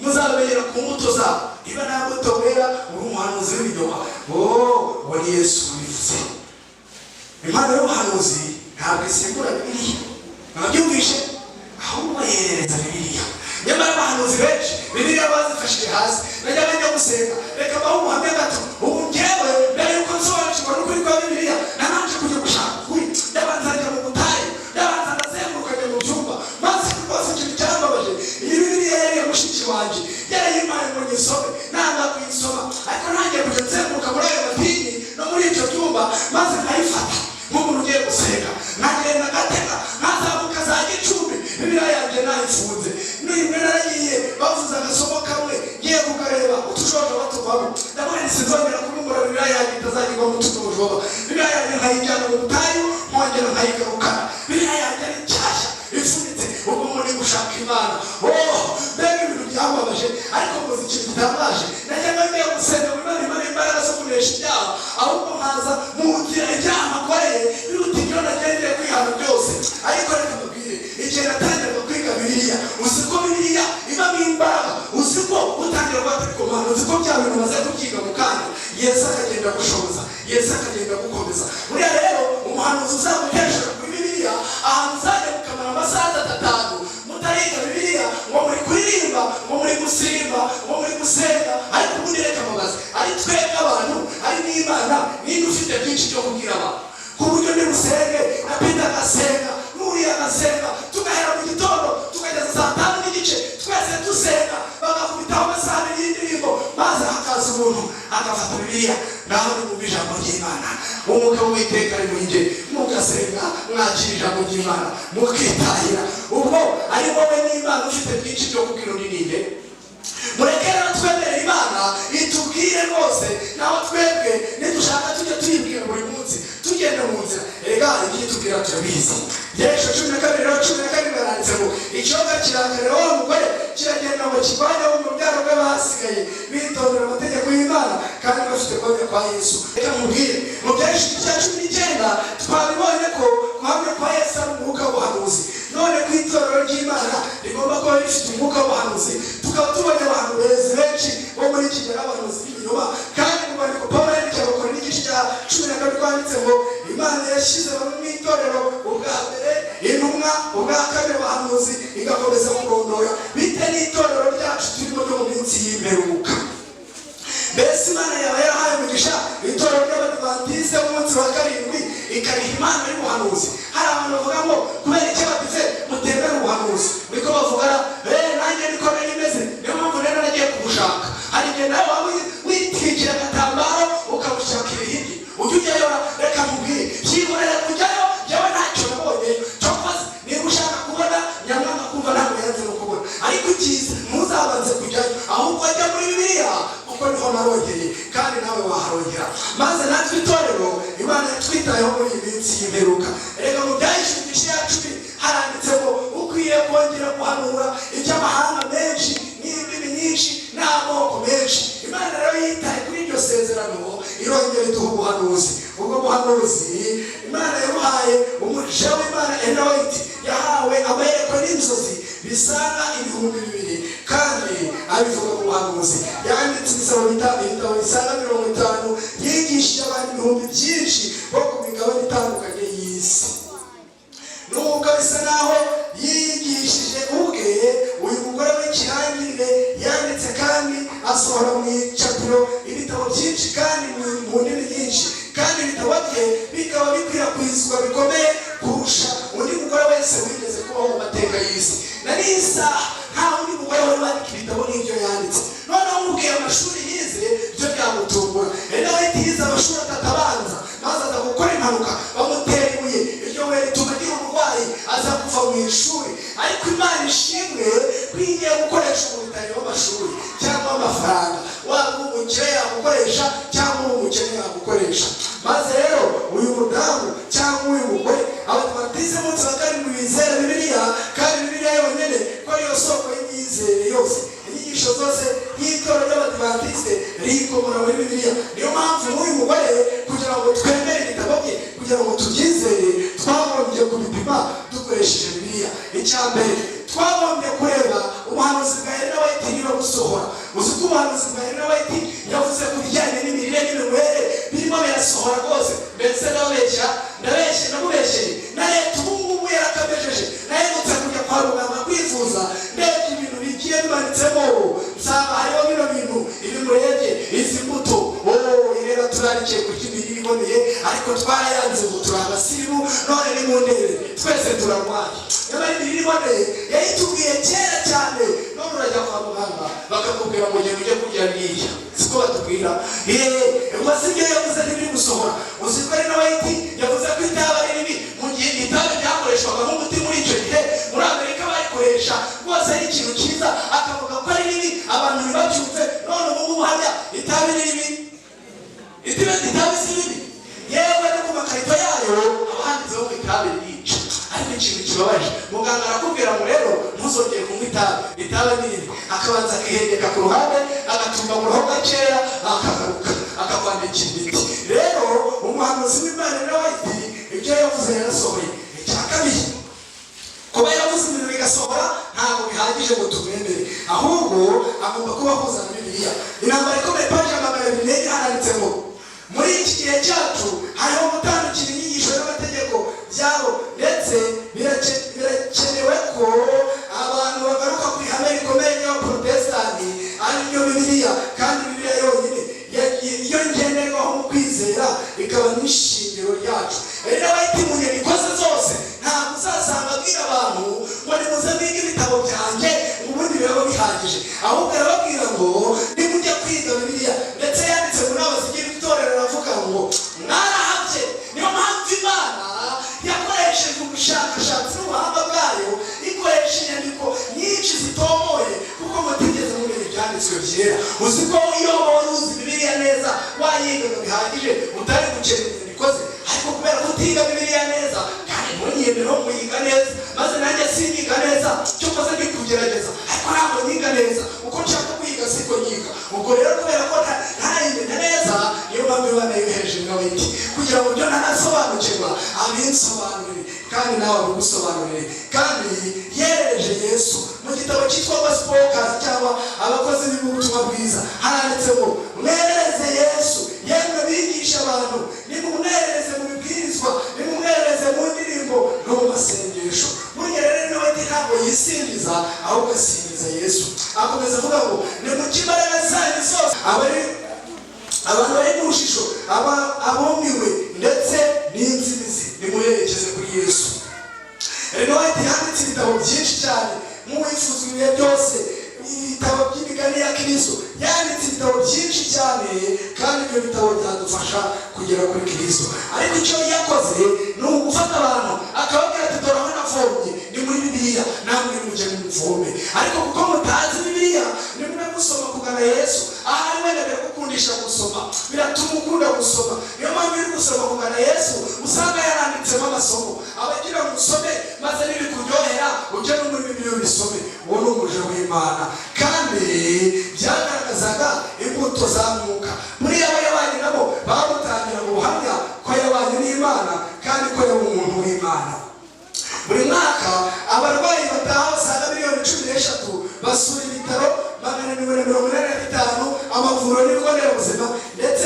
Muzabamenyera ku mbuto zabo. Niba nta mbuto wera uri umuhanuzi w'ibinyoma. Uwo ni Yesu wivuze. Impano y'ubuhanuzi ntabwo isimbura Bibiliya, mwabyumvishe, ahubwo yerereza Bibiliya. Nyamara abahanuzi benshi Bibiliya bazifashije hasi. Najyaga njya gusenga, reka mbaho ubuhamya gato. Ubu njyewe mbere yuko nsobanukirwa n'ukuri kwa Bibiliya, nabanje kujya gushaka ukuri. Ndabanza njya mu butayu, ndabanza ndazenguruka njya mu byumba, maze rwose ikintu cyambabaje, iyi Bibiliya yari iya mushiki wanjye, yarayimpaye ngo nyisome, nanga kuyisoma. Ariko nanjye kujya nzenguruka muri ayo madini no muri ibyo byumba, maze nkayifata nk'umuntu ugiye gusenga, nkagenda ngatega, nkazamuka za Gicumbi, Bibiliya yanjye nayifunze. Nimwe naragiye bavuze agasomo kamwe, ngiye kukareba utushoje batuvamo, ndabona sinzongera kubumbura Bibiliya yanjye itazagirwa mu tutujoba. Bibiliya yanjye nkayijyana mu butayu, nkongera nkayigarukana. Bibiliya yanjye ari nshyashya ifunitse, ubwo muri gushaka Imana. Mbega ibintu byambabaje, ariko muzi ikintu gitangaje, najyaga ngiye gusenga ngo Imana imare imbaraga zo kunesha ibyaha, ahubwo nkaza mu nzira ibyaha nakoreye biruta ibyo nagendeye kwihana byose. Ariko reka mbabwire, igihe natangiraga kwiga Bibiliya, uzi ko Bibiliya ibamo imbaraga, uzi ko utangira guhagarika umuhano, uzi ko bya bintu maze kubyiga mu kanya Yesu akagenda gushoboza, Yesu akagenda gukomeza. Buriya rero umuhanuzi uzagutesha kuri Bibiliya, ahantu uzajya mukamara amasaha 3 mutariga Bibiliya, ngo muri kuririmba, ngo muri gusimba, ngo muri gusenga. Ariko ubundi reka mubaze, ari twebwe abantu, ari n'Imana, ninde ufite byinshi byo kubwira abantu? Ku buryo nimusenge na Peter agasenga, n'uriya agasenga, tugahera mu gitondo tukageza saa 5:30 twese dusenga, bagakubitaho amasaha y'indirimbo, maze hakaza umuntu agafata Bibiliya, naho ni mu ijambo ry'Imana. Umwuka w'Uwiteka ari muri njye, mugasenga mwakira ijambo ry'Imana, mukitahira. Ubwo ari wowe n'Imana ufite byinshi byo kubwira undi ninde? Murekere twemere Imana itubwire rwose, naho twebwe nidushaka tujye tuyibwira buri munsi tugenda mu nzira. Erega igihe tubwira turabizi. Yesu 12:12 baranditse ngo ikiyoga kirakare wa mugore kiragenda ngo kivanye mu byaro bw'abasigaye bitondera amategeko y'Imana kandi bafite kwemera kwa Yesu. Reka mubwire, mu byinshi bya 19 twabibonye ko kwamwe kwa Yesu ari umwuka w'ubuhanuzi. None ku itorero ry'Imana rigomba kuba rifite umwuka w'ubuhanuzi. Tukaba tubonye abantu benshi bo muri iki gihe abahanuzi b'ibinyoma, kandi mu rwandiko Pawulo yandikira Abakorinto igice cya 12 kwanditse ngo Imana yashyize bamwe mu itorero ubwa mbere intumwa, ubwa kabiri abahanuzi, igakomeza kurondora bite n'itorero ryacu turimo ryo mu minsi y'imperuka. Mbese Imana yaba yarahaye umugisha itorero ry'Abadivantiste b'umunsi wa 7 ikariha Imana y'ubuhanuzi. Hari abantu bavuga ngo kubera icyo bagize mutemera ubuhanuzi, niko bavuga nanjye niko nari imeze, niyo mpamvu rero nagiye kubushaka. Hari igihe nawe waba witwikira agatambaro ukabushaka ibihigi, ujya ujyayo. Reka mubwire, byihorere kujyayo, yewe ntacyo nabonye cyokoze. Niba ushaka kubona nyamwanga kumva ntabwo yanze no kubona, ariko icyiza ntuzabanze kujyayo, ahubwo ajya muri Bibiliya, kuko niho narongeye kandi nawe waharongera. Maze natwe itorero Imana yatwitayeho muri iyi minsi y'imperuka. Reka mu Byahishuwe igice cya 10 haranditse ngo ukwiye kongera guhanura iby'amahanga menshi n'indimi nyinshi n'amoko menshi. Imana rero yitaye kuri iryo sezerano, irongera iduha ubuhanuzi. Ubwo buhanuzi Imana yamuhaye umugisha w'Imana Enoch, yahawe amayeko n'inzozi bisaga 2,000, kandi abivuga ku buhanuzi. Yanditse ibitabo bisaga 50 yigishije abantu ibihumbi byinshi bo ku migabane itandukanye y'isi. Nubwo bisa naho yigisha ibitabo bye bikaba bikwirakwizwa bikomeye kurusha undi mugore wese wigeze kubaho mu mateka y'isi. Nari isaha nta undi mugore wari wandika ibitabo n'ibyo yanditse. Noneho mubwiye amashuri yize byo byamutungura. Nawe yize amashuri atatu abanza maze aza gukora impanuka bamutera ibuye iryo we rituma agira umurwayi aza kuva mu ishuri. Ariko Imana ishimwe kwigiye gukoresha umutari w'amashuri cyangwa amafaranga, waba umukire yagukoresha cyangwa umukene yagukoresha. Maze rero uyu mudamu cyangwa uyu mugore Abadivantiste munsi wa karindwi bizera Bibiliya, kandi Bibiliya yonyine ko ariyo soko y'imyizere yose. Inyigisho zose y'itorero ry'Abadivantiste rikomora muri Bibiliya. Niyo mpamvu n'uyu mugore kugira ngo twemere ibitabo bye, kugira ngo tubyizere, twagombye kubipima dukoresheje Bibiliya. Icya mbere twagombye kureba ubuhanuzi bwa Ellen White niba busohora. Uzi ko ubuhanuzi bwa Ellen White yavuze ku bijyanye n'imirire n'iminywere birimo birasohora rwose. Mbese ndabeshye na leta ubu ngubu yarakabejeje. Nahindutse kujya kwa muganga kwivuza, ndebye ibintu bigiye bimanitsemo nsanga hariho bino bintu ibimurebye izi mbuto. Rero turarikiye kurya imirire iboneye, ariko twarayanze ngo turi abasirimu none ni mu ndebe twese turarwaye. Nyamara imirire iboneye yayitubwiye kera cyane. None urajya kwa muganga bakakubwira ngo ugende ujye kurya biriya, siko batubwira. Maze ibyo yavuze ntibiri gusohora. Uzi ko Ellen White yavuze ko itabi ari ribi, mu gihe itabi ryakoreshwaga nk'umuti muri icyo gihe. Muri Amerika barikoresha rwose ari ikintu cyiza, akavuga ko ari ribi abantu ntibabyumve. None ubu ngubu hajya itabi ni ribi, itabi si ribi. Yewe no ku makarito yayo abahanditseho ko itabi ryica. Ariko ikintu kibabaje, muganga arakubwira ngo rero ntuzongere kunywa itabi ni ribi. Akabanza akihengeka ku ruhande, agatumba mu ruhu gakeya, akagaruka akakwandikira imiti. Rero umuhanuzi w'Imana Ellen White ibyo yavuze yarasohoye. Icya kabiri, kuba yavuze ibintu bigasohora ntabwo bihagije ngo tumwemere, ahubwo agomba kuba ahuza na Bibiliya. Intambara ikomeye paji 200 handitsemo muri iki gihe cyacu hariho gutandukira inyigisho n'amategeko byabo, ndetse birakenewe ko abantu bagaruka ku ihame rikomeye ry'Abaprotestanti ariryo Bibiliya. Kandi Bibiliya yonyine iyo ngenderwaho mu kwizera ikaba n'ishingiro ryacu. Ellen White mu nyandiko ze zose ntabwo uzasanga abwira abantu ngo nimuze mwige ibitabo byanjye ubundi biraba bihagije, ahubwo arababwira ngo nimujya kwiga Bibiliya. Ndetse yanditse mu nama zigira itorero aravuga ngo mwarahabye. Niyo mpamvu Imana yakoresheje ubushakashatsi n'ubuhanga bwayo ikoresha inyandiko nyinshi zitomoye, kuko mutigeze mumenya ibyanditswe byera. Uzi ko iyo wari uzi Bibiliya neza wayigaga bihagije utari gukenera inyandiko ze, ariko kubera kutiga Bibiliya neza kandi ntunyemere muyiga neza, maze nanjye sinyiga neza, cyo koze ndi kugerageza ariko ntabwo nyiga neza uko nshaka kwiga siko nyiga. Ubwo rero kubera ko ntayimenya neza, niyo mpamvu Imana yohereje Ellen White kugira ngo ibyo ntanasobanukirwa abinsobanurire kandi nawe abigusobanurire. Kandi yerereje Yesu mu gitabo cyitwa Gospel Workers cyangwa abakozi b'ubutumwa bwiza, handitse ngo mwereze Yesu, yemwe bigisha abantu, nimumwereze mu bibwirizwa, nimumwereze mu ndirimbo no mu masengesho. Burya rero Ellen White ntabwo yisingiza, ahubwo asingiza Yesu. Akomeza avuga ngo nimukibaraga zanyu zose abantu bari mu rushisho, abumiwe ndetse n'inzimizi, nimuyerekeze kuri Yesu. Ellen White yanditse ibitabo byinshi cyane nk'uwifuza ibihe byose, ibitabo by'imigani ya Kristo. Yanditse ibitabo byinshi cyane kandi ibyo bitabo byadufasha kugera kuri Kristo. Ariko icyo yakoze ni ugufata abantu akababwira ati dore aho navomye ni muri Bibiliya, namwe mujye muvome. Ariko kuko mutazi Bibiliya nimwe musoma kugana Yesu. Ahari wenda gukundisha gusoma biratuma ukunda gusoma. Niyo mpamvu uri gusoma kugana Yesu usanga yaranditsemo amasomo abagira ngo usome, maze nibikuryohera ujye no muri Bibiliya ubisome. Uwo ni umuje w'Imana, kandi byagaragazaga imbuto za Mwuka. Muri abo yabanye nabo bamutangira mu buhamya ko yabanye n'Imana kandi ko yari umuntu w'Imana. Buri mwaka abarwayi bataha basaga 13 basura ibitaro 485, amavuriro n'ibigo nderabuzima, ndetse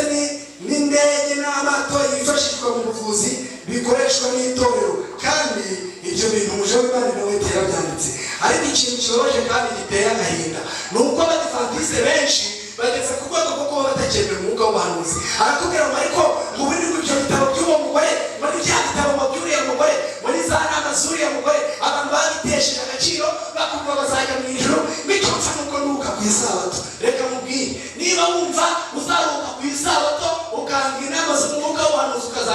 n'indege n'amato yifashishwa mu buvuzi bikoreshwa n'itorero. Kandi ibyo bintu umuje w'Imana Ellen White yarabyanditse. Ariko ikintu kibabaje kandi giteye agahinda ni uko Abadivantiste benshi bageze ku rwego rwo kuba batakemera umwuka w'ubuhanuzi. Arakubwira ngo ariko mu bindi bw'ibyo bitabo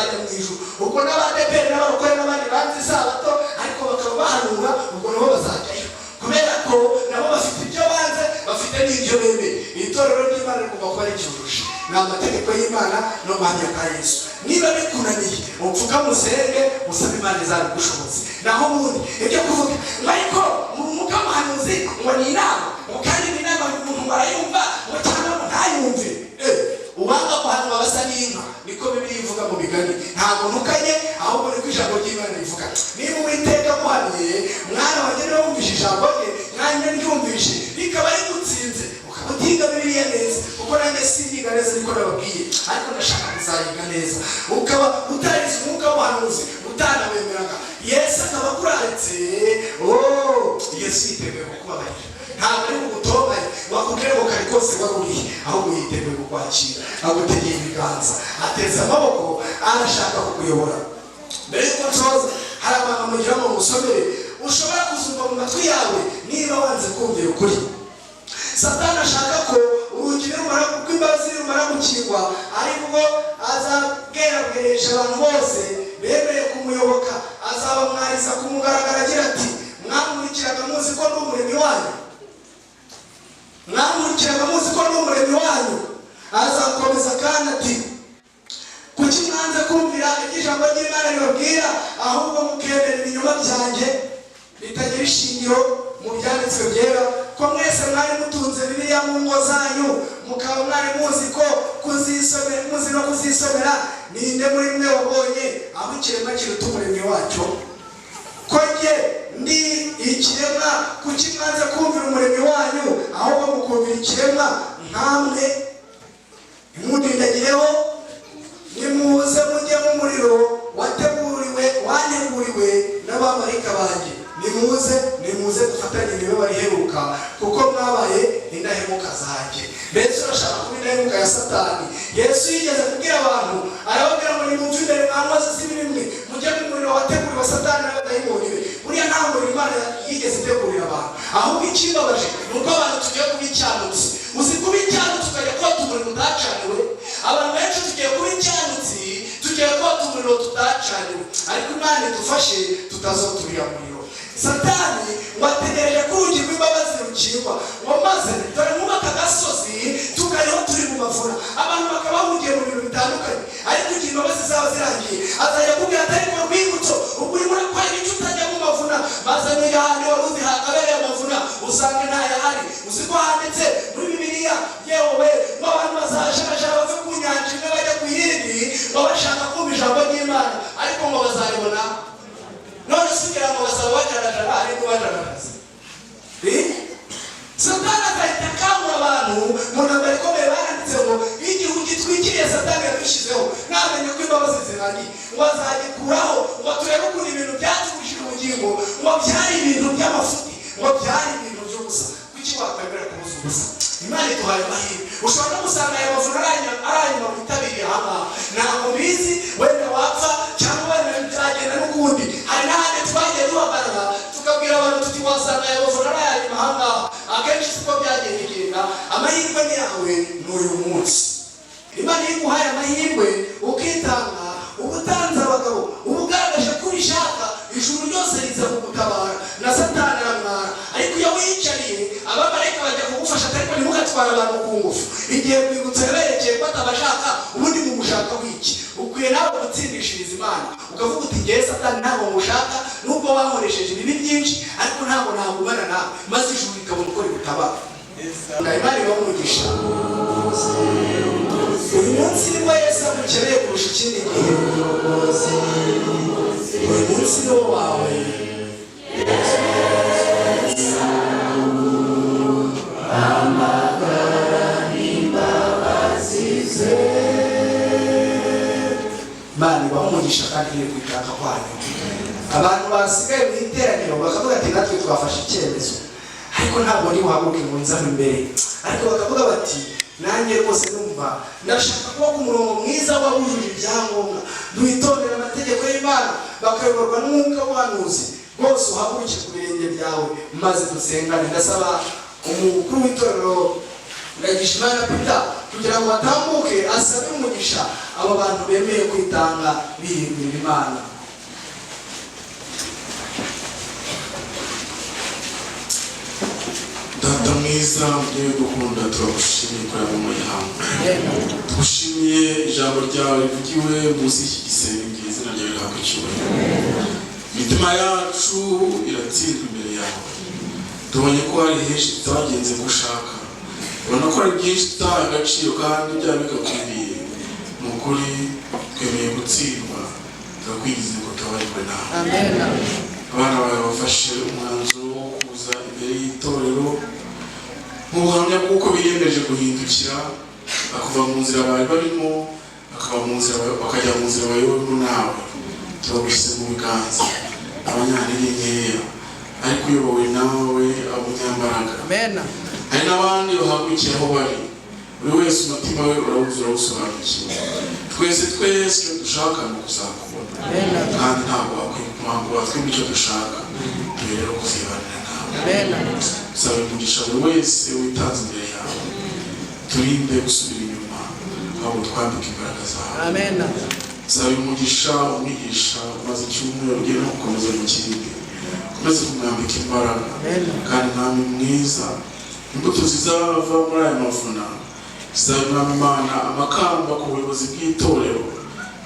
bazajya mu ijuru. Ubwo n'abadeperi n'abarokore n'abandi banze isabato ariko bakaba bahanura, ubwo nabo bazajyayo kubera ko nabo bafite ibyo banze, bafite n'ibyo bemeye. Itorero ry'Imana rigomba kuba ricyujuje n'amategeko y'Imana no guhamya kwa Yesu. Niba bikunaniye upfuka musenge usaba Imana izabigushoboze. Naho ubundi ibyo kuvuga ariko umwuka w'ubuhanuzi ngo ni inama, kandi ni inama umuntu barayumva ngo cyangwa ntayumve. Ubanga guhanwa basa n'inka, niko Bibiliya ivuga mu migani. Ntabwo ntukanye, ahubwo niko ijambo ry'Imana rivuga. Niba Uwiteka amuhaniye, mwana wanjye niba wumvise ijambo rye nanjye ryumvise rikaba rigutsinze, ukaba utiga Bibiliya neza, kuko nanjye sinyiga neza niko nababwiye, ariko ndashaka kuzayiga neza. Ukaba utarize umwuka w'ubuhanuzi, utanawemeraga Yesu akaba akuraritse, Yesu yiteguye kukubabarira. Ntabwo ari ugutobaye wakubwira ngo kari kose waruriye, ahubwo yiteguye kukwakira, agutegeye ibiganza, ateze amaboko, arashaka kukuyobora. Mbere y'uko nsoza, hari abantu mugira ngo musomere ushobora kuzumva mu matwi yawe niba wanze kumvira ukuri. Satani ashaka ko urugi rw'imbabazi rumara gukingwa, aribwo azabwerabweresha abantu bose bemeye kumuyoboka, azabamwariza kumugaragara agira ati mwamurikiraga muzi ko ndi umuremyi wanyu, mwamurikiraga muzi ko ndi umuremyi wanyu. Azakomeza kandi ati kuki mwanze kumvira ijambo ry'Imana ribabwira, ahubwo mukemera ibinyoma byanjye bitagira ishingiro mu byanditswe byera, ko mwese mwari mutunze Bibiliya mu ngo zanyu, mukaba mwari muzi ko kuzisomera, muzi no kuzisomera. Ninde muri mwe wabonye aho ikiremwa kiruta umuremyi wacyo? Ko njye ndi ikiremwa, kuki mwanze kumvira umuremyi wanyu, ahubwo mukumvira ikiremwa nkamwe? Ntimundindagireho, nimuze mujye mu muriro wanteguriwe n'abamarayika banjye. Nimuze dufatanye imibabaro iheruka, kuko mwabaye indahemuka zanjye. Mbese urashaka kuba indahemuka ya Satani? Yesu yigeze kubwira abantu, arababwira ngo nimumve imbere mwankozi z'ibibi mwe, mujye mu muriro wateguriwe Satani n'abadayimoni be. Buriya nta muriro Imana yigeze itegurira abantu, ahubwo ikibabaje ni uko abantu tugiye kuba icyanutsi. Uzi kuba icyanutsi ukajya kwota umuriro utacaniwe? Abantu benshi tugiye kuba icyanutsi, tugiye kwota umuriro tutacaniwe, ariko Imana idufashe tutazoturira muriro. Satani wategereje ko urugi rw'imbabazi rukingwa, ngo maze dore mwubaka agasozi tukariho turi mu mavuna, abantu bakaba bahungiye mu bintu bitandukanye, ariko igihe imbabazi zaba zirangiye azajya kubwira ati ariko rwibutso ubwo urimo urakora icyo utajya mu mavuna, maze niyo handi wari uzi hakabereye amavuna usanga ntayahari. Uzi ko handitse muri Bibiliya yewe ngo abantu bazajagajara bave ku nyanja imwe bajya ku yindi, ngo bashaka kumva ijambo ry'Imana, ariko ngo bazaribona. None sugira ngo basaba bajarajara ariko bajaragaza. Satani agahita akangura abantu mu ntambara ikomeye. Baranditse ngo igihugu gitwikiriye Satani yadushizeho namenye ko imbabazi zirangiye, ngo azagikuraho, ngo turebe ukuntu ibintu byatugujije ubugingo, ngo byari ibintu by'amafuti, ngo byari ibintu by'ubusa. Kuki wakwemera kubuza ubusa? Imana iduhaye amahirwe. Ushobora no gusanga aya mavuna aranyuma witabiriye ahangaha, ntabwo mbizi, wenda wapfa cyangwa wenda byagenda n'ukundi. Hari n'ahandi twagiye duhagarara tukabwira abantu tuti wasanga aya mavuna aranyuma ahangaha, akenshi siko byagiye bigenda. Amahirwe ni yawe n'uyu munsi. Imana iguhaye amahirwe ukitanga, ubutanze abagabo, ubugaragaje ko ubishaka, ijuru ryose riza kugutabara na Satani aramwara. Ariko iyo wiyicariye abamarayika bajya kugufasha, ariko ntimugatwara abantu ku ngufu. Igihe rwibutso yaberekeye ko atabashaka, ubundi mumushaka wiki. Ukwiye nawe gutsindishiriza Imana ukavuga uti ngewe Satani ntabwo mushaka, nubwo wankoresheje ibibi byinshi, ariko ntabwo nagumana nawe, maze ijuru rikabona uko rigutabara. Imana ibamugisha. Uyu munsi nibwo Yesu amukeneye kurusha ikindi gihe. Uyu munsi ni wo wawe. Imana ibamugisha kandi iri kwitanga kwanyu. Abantu basigaye mu iteraniro bakavuga ati natwe twafashe icyemezo, ariko ntabwo ndi buhaguruke ngo nzane imbere. Ariko bakavuga bati nanjye rwose numva ndashaka kuba ku murongo mwiza wabujuje ibyangombwa, duhitondera amategeko y'Imana, bakayoborwa n'umwuka w'ubuhanuzi. Rwose uhaguruke ku birenge byawe maze dusengane. Ndasaba umukuru w'itorero Ndagijimana Peter kugira ngo batambuke asabe umugisha aba bantu bemeye kwitanga bihindurira Imana. Data mwiza mubyeyi dukunda turagushimiye kuri abo muyihango. Tugushimiye ijambo ryawe rivugiwe munsi y'iki gisenge, izina ryawe rihabwa icyubahiro. Imitima yacu iratsindwa imbere yawe. Tubonye ko hari henshi tutagenze gushaka, ubona ko hari byinshi tutahaye agaciro kandi byaba bigakwiriye. Ni ukuri twemeye gutsindwa, turakwinginze ngo tubabarirwe nawe. Abana bawe bafashe umwanzuro wo kuza imbere y'itorero nk'ubuhamya bw'uko biyemeje guhindukira bakava mu nzira bari barimo bakajya mu nzira bayobora nawe. Tubagushyize mu biganza abanyantege nkeya ariko uyobowe nawe abanyambaraga. Hari n'abandi bahagurukiye aho bari, buri wese umutima we urawuzura usobanukiwe. Twese icyo dushaka ni ukuzakubona kandi ntabwo watwima icyo dushaka, tube rero kuzibanira nawe. Saba umugisha buri wese witanze imbere yawe, turinde gusubira inyuma ahubwo twambike imbaraga zawe. Saba umugisha umwigisha umaze icyumweru ugiye no gukomeza mu kindi, umaze kumwambika imbaraga kandi mwami mwiza, imbuto zizava muri aya mavuna zizaba mwami Imana amakamba ku buyobozi bw'itorero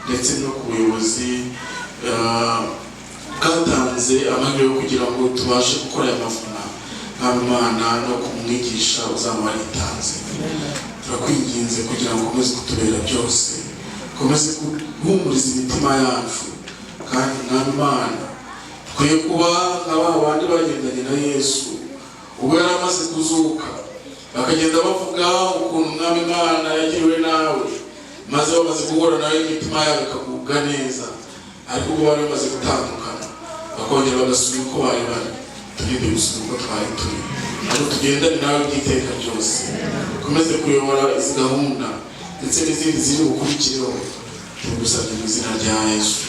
ndetse no ku buyobozi bwatanze amahirwe yo kugira ngo tubashe gukora aya mavuna. Mwami Imana no kumwigisha uzaba waritanze, turakwinginze kugira ngo ukomeze kutubera byose, ukomeze guhumuriza imitima yacu. Kandi Mwami Imana tukwiye kuba nk'aba bandi bagendanye na Yesu ubwo yari amaze kuzuka, bakagenda bavuga ukuntu Mwami Imana yagiriwe nawe, maze bamaze guhura nawe imitima yabo ikagubwa neza. Ariko ubwo bari bamaze gutandukana bakongera bagasubira uko bari bari. Turinde gusubira uko twari turi, ariko tugendane nawe by'iteka ryose. Ukomeze kuyobora izi gahunda ndetse n'izindi ziri bukurikireho, tugusabye mu izina rya Yesu.